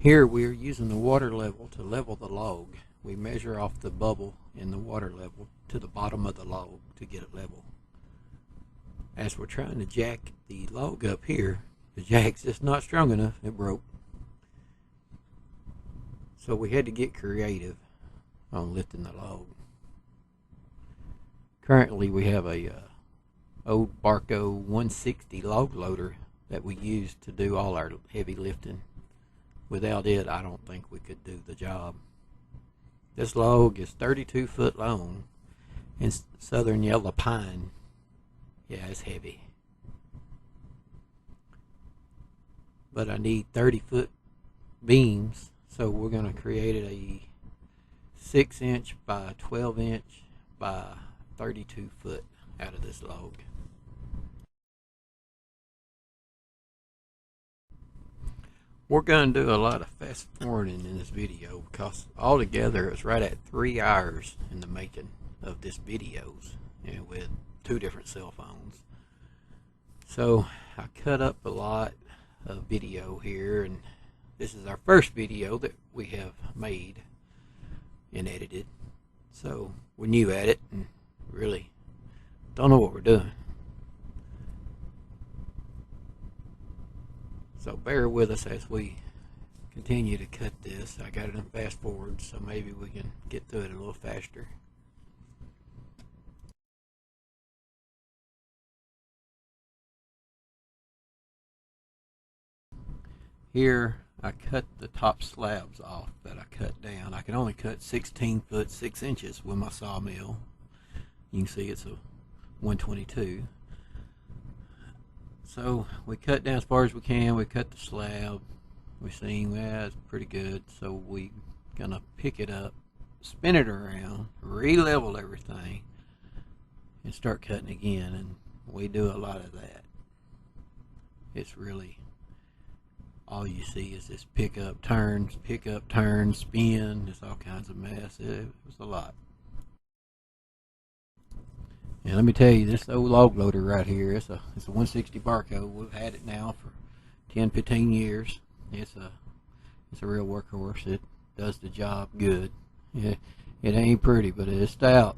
Here we are using the water level to level the log. We measure off the bubble in the water level to the bottom of the log to get it level. As we're trying to jack the log up here, the jack's just not strong enough, it broke. So we had to get creative on lifting the log. Currently we have a old Barco 160 log loader that we use to do all our heavy lifting. Without it, I don't think we could do the job. This log is 32 foot long and southern yellow pine. Yeah, it's heavy. But I need 30-foot beams, so we're going to create a 6-inch by 12-inch by 32 foot out of this log. We're going to do a lot of fast forwarding in this video because altogether it's right at 3 hours in the making of this videos, and with 2 different cell phones. So I cut up a lot of video here, and this is our first video that we have made and edited. So we're new at it and really don't know what we're doing. So bear with us as we continue to cut this. I got it in fast forward, so maybe we can get through it a little faster. Here I cut the top slabs off that I cut down. I can only cut 16 foot 6 inches with my sawmill. You can see it's a 122. So we cut down as far as we can. We cut the slab. We seen that's pretty good. So we gonna pick it up, spin it around, re-level everything, and start cutting again. And we do a lot of that. It's really all you see is this pick up, turn, spin. It's all kinds of mess. It was a lot. And let me tell you, this old log loader right here, it's a 160 Barco. We've had it now for 10-15 years. It's a real workhorse. It does the job good. Yeah, it ain't pretty, but it's stout.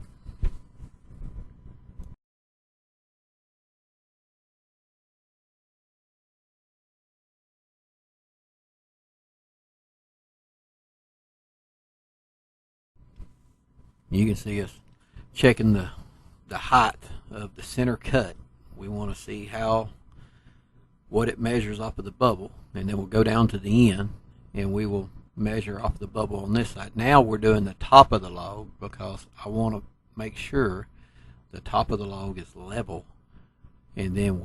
You can see us checking the height of the center cut. We want to see what it measures off of the bubble, and then we'll go down to the end and we will measure off the bubble on this side. Now we're doing the top of the log because I want to make sure the top of the log is level, and then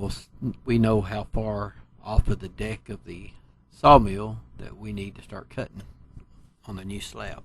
we know how far off of the deck of the sawmill that we need to start cutting on the new slab.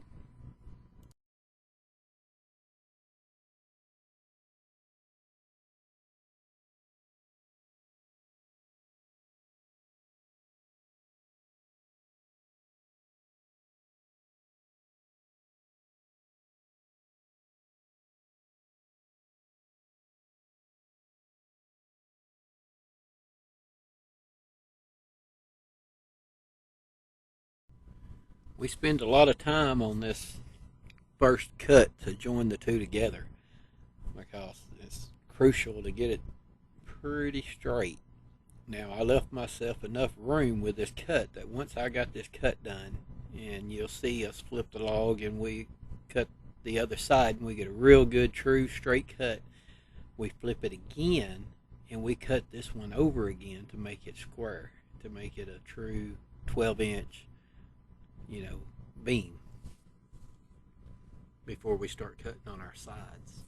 We spend a lot of time on this first cut to join the two together because it's crucial to get it pretty straight. Now I left myself enough room with this cut that once I got this cut done, and you'll see us flip the log and we cut the other side and we get a real good true straight cut, we flip it again and we cut this one over again to make it square, to make it a true 12-inch beam before we start cutting on our sides.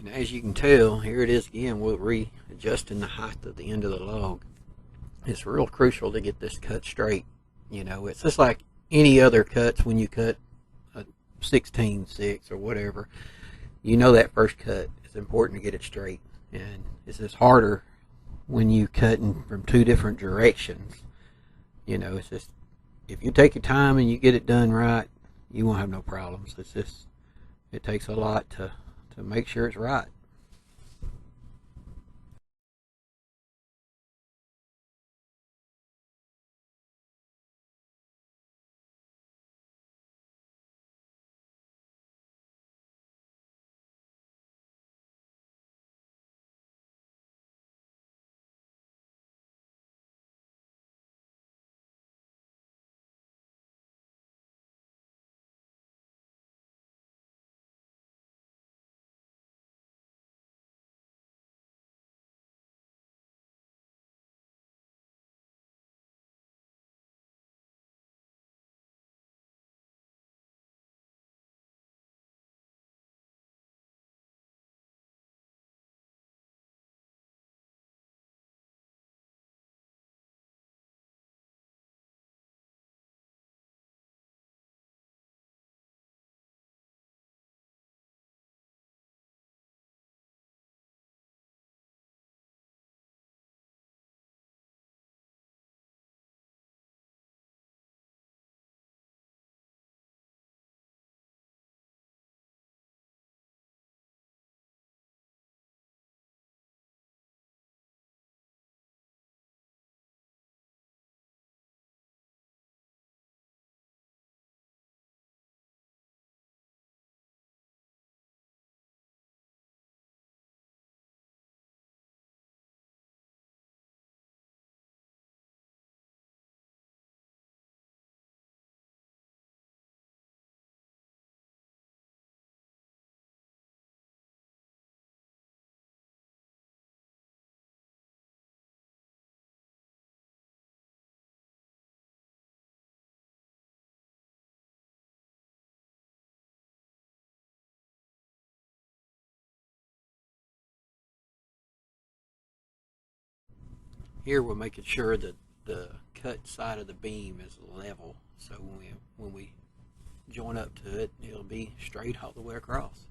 And as you can tell, here it is again, we're readjusting the height of the end of the log. It's real crucial to get this cut straight. You know, it's just like any other cuts when you cut a 16/6 or whatever. You know that first cut, it's important to get it straight. And it's just harder when you cutting from two different directions. You know, it's just, if you take your time and you get it done right, you won't have no problems. It's just, it takes a lot to make sure it's right. Here we're making sure that the cut side of the beam is level, so when we join up to it, it'll be straight all the way across.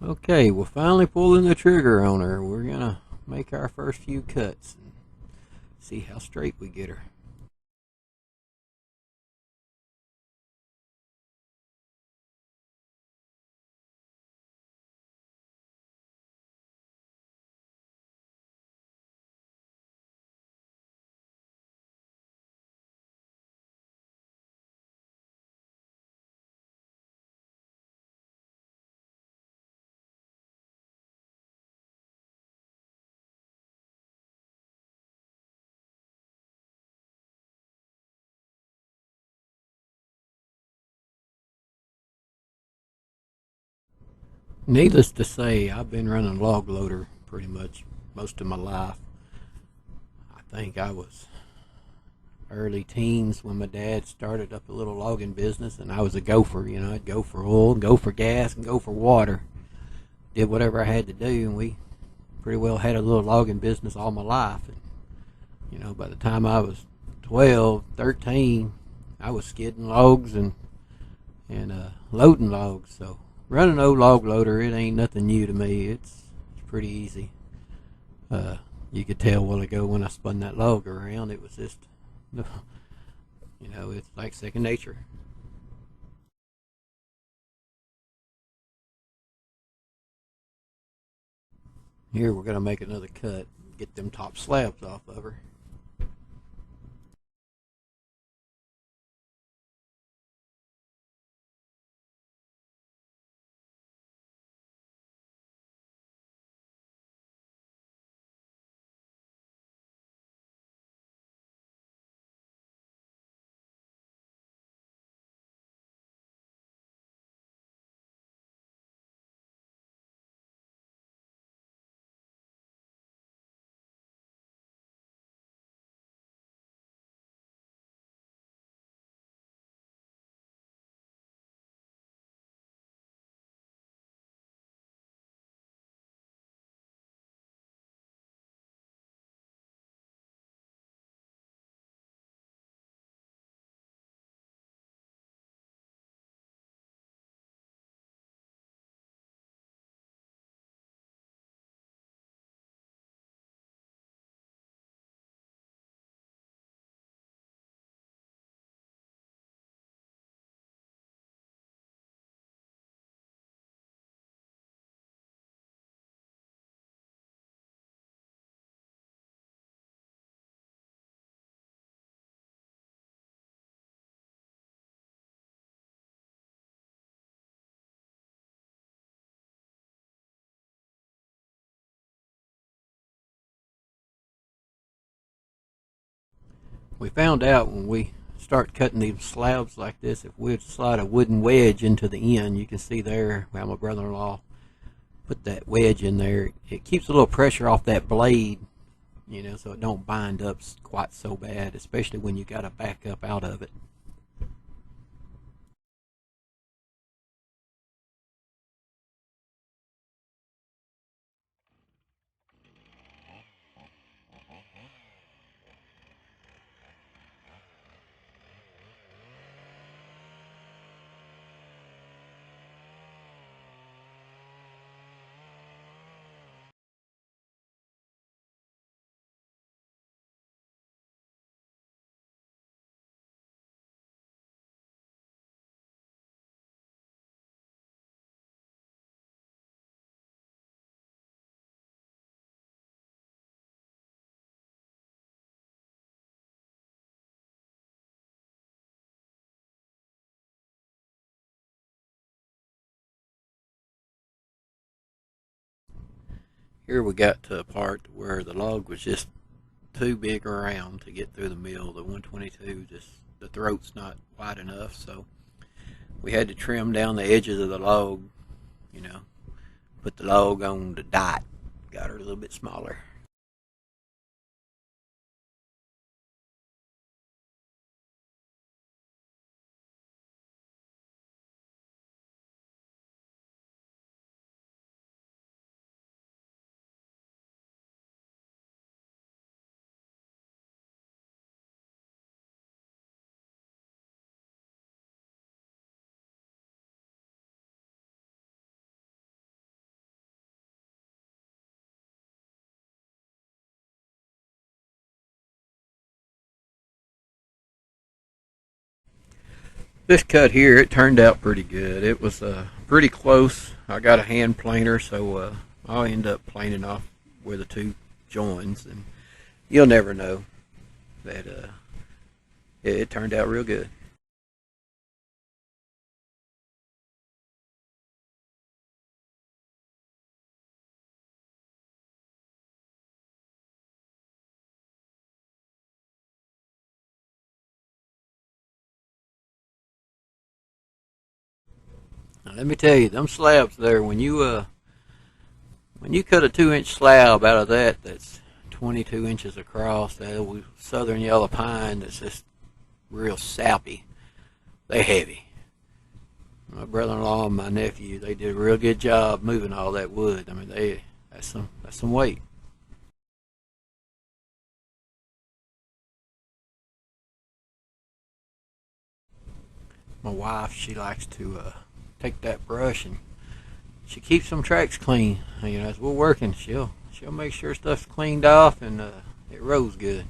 Okay, we're finally pulling the trigger on her. We're gonna make our first few cuts and see how straight we get her. Needless to say, I've been running a log loader pretty much most of my life. I think I was early teens when my dad started up a little logging business, and I was a gopher. You know, I'd go for oil, go for gas, and go for water. Did whatever I had to do, and we pretty well had a little logging business all my life. And, you know, by the time I was 12, 13, I was skidding logs and loading logs. So running an old log loader, it ain't nothing new to me. It's pretty easy. You could tell a while ago when I spun that log around, it was just, you know, it's like second nature. Here we're going to make another cut, get them top slabs off of her. We found out when we start cutting these slabs like this, if we slide a wooden wedge into the end, you can see there how my brother-in-law put that wedge in there. It keeps a little pressure off that blade, you know, so it don't bind up quite so bad, especially when you got to back up out of it. Here we got to a part where the log was just too big around to get through the mill. The 122, just the throat's not wide enough, so we had to trim down the edges of the log, you know, put the log on the dot, got her a little bit smaller. This cut here, it turned out pretty good. It was pretty close. I got a hand planer, so I'll end up planing off where the two joins, and you'll never know that it turned out real good. Now, let me tell you, them slabs there, when you cut a 2-inch slab out of that, that's 22 inches across, that southern yellow pine that's just real sappy, they heavy. My brother-in-law and my nephew, they did a real good job moving all that wood. I mean, that's some weight. My wife, she likes to take that brush and she keeps some tracks clean. You know, as we're working, she'll make sure stuff's cleaned off and it rolls good.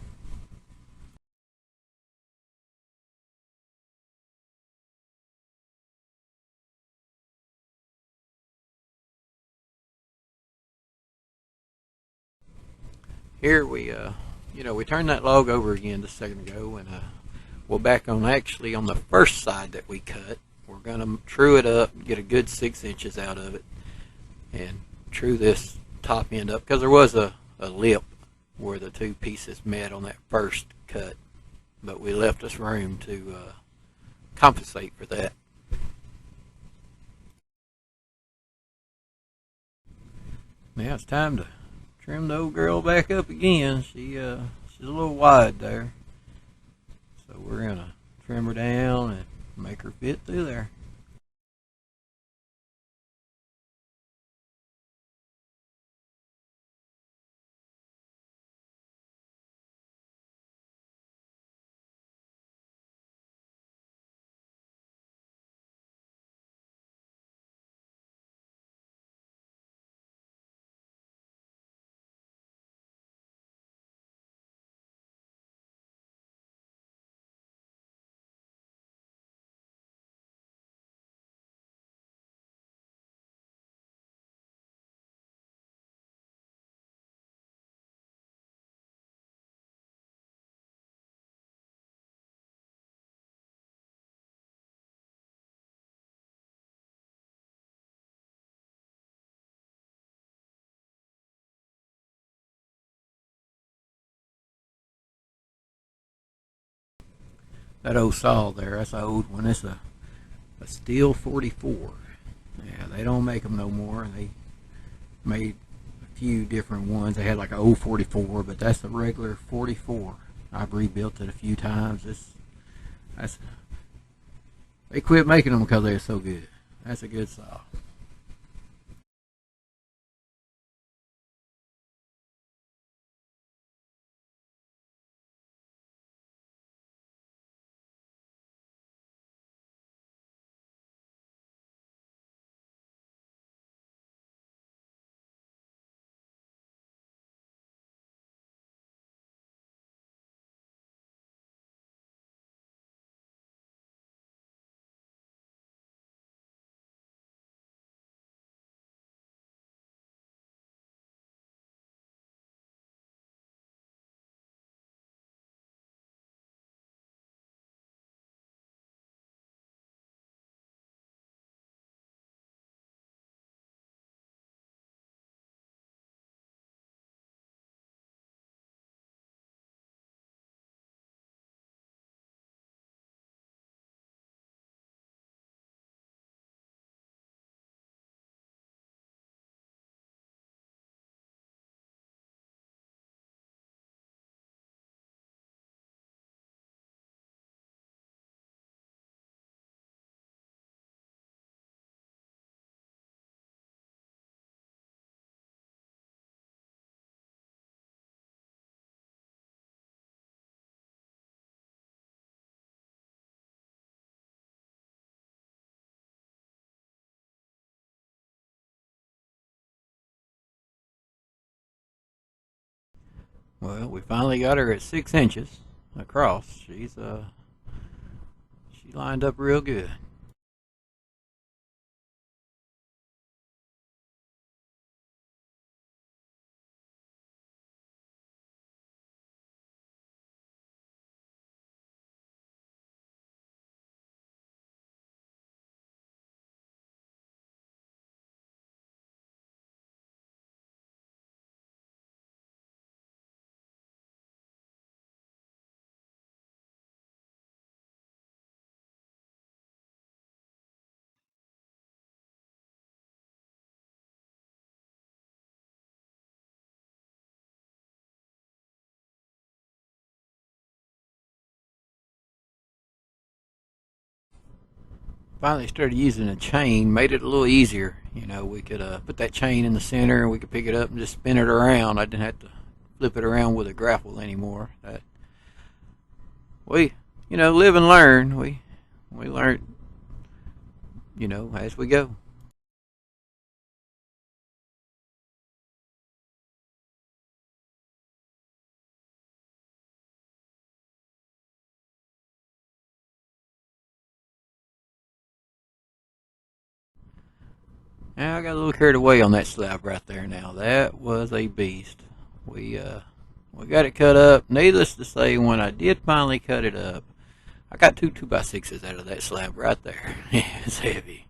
Here we turned that log over again just a second ago, and we're back on actually on the first side that we cut. We're gonna true it up, get a good 6 inches out of it, and true this top end up because there was a lip where the two pieces met on that first cut, but we left us room to compensate for that. Now it's time to trim the old girl back up again. She's a little wide there, so we're gonna trim her down and make her fit through there. That old saw there, that's an old one. It's a steel 44. Yeah, they don't make them no more. They made a few different ones. They had like an old 44, but that's a regular 44. I've rebuilt it a few times. That's They quit making them because they're so good. That's a good saw. Well, we finally got her at 6 inches across. She lined up real good. Finally started using a chain, made it a little easier. We could put that chain in the center and we could pick it up and just spin it around. I didn't have to flip it around with a grapple anymore. We, live and learn. We learn, as we go. Now I got a little carried away on that slab right there. Now that was a beast. We uh, we got it cut up. Needless to say, when I did finally cut it up, I got two 2x6s out of that slab right there. It's heavy.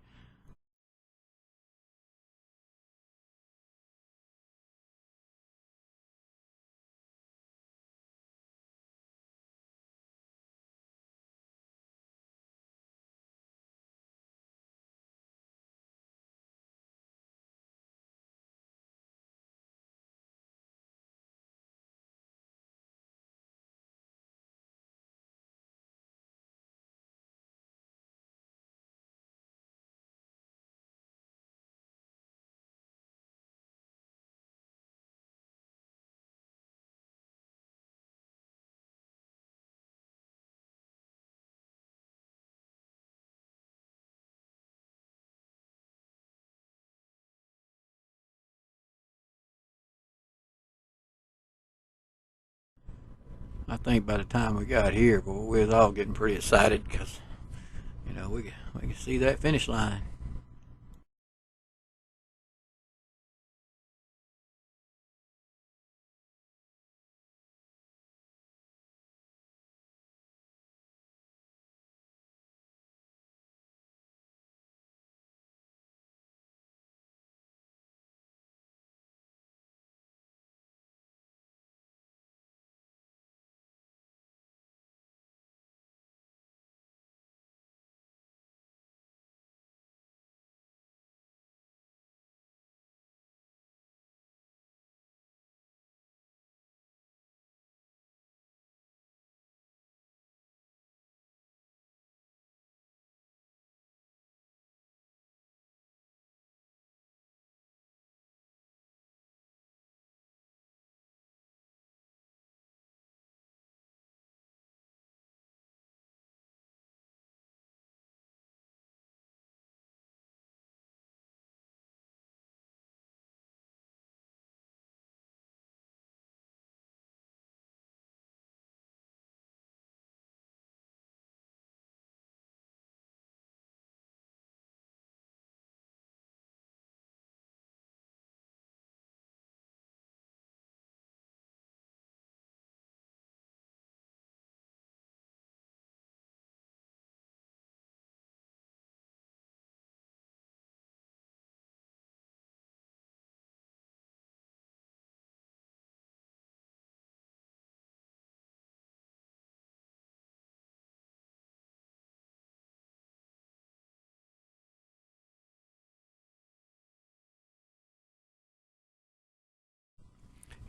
I think by the time we got here, boy, we was all getting pretty excited because we can see that finish line.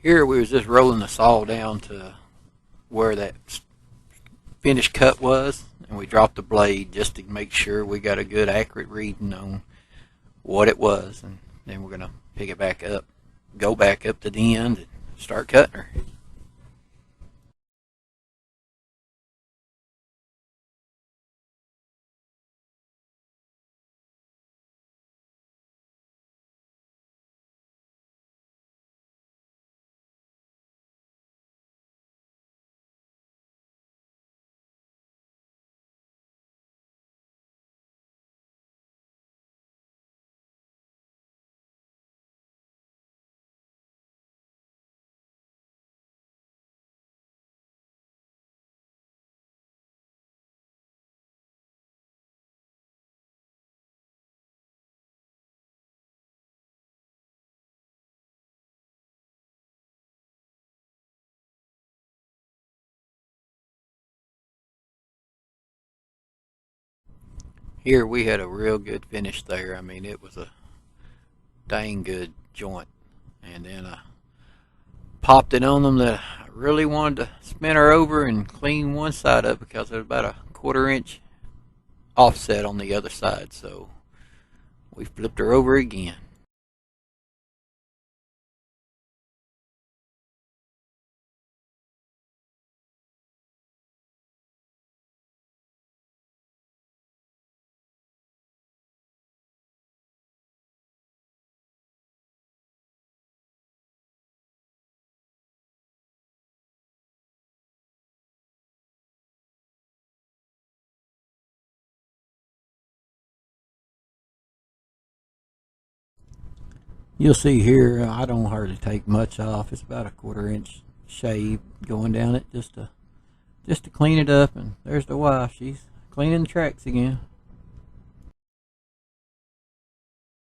Here we was just rolling the saw down to where that finished cut was, and we dropped the blade just to make sure we got a good accurate reading on what it was, and then we're gonna pick it back up, go back up to the end, and start cutting her. Here we had a real good finish there. I mean, it was a dang good joint. And then I popped it on them that I really wanted to spin her over and clean one side up because there was about a 1/4 inch offset on the other side. So we flipped her over again. You'll see here I don't hardly take much off. It's about a 1/4 inch shave going down it just to clean it up. And there's the wife. She's cleaning the tracks again.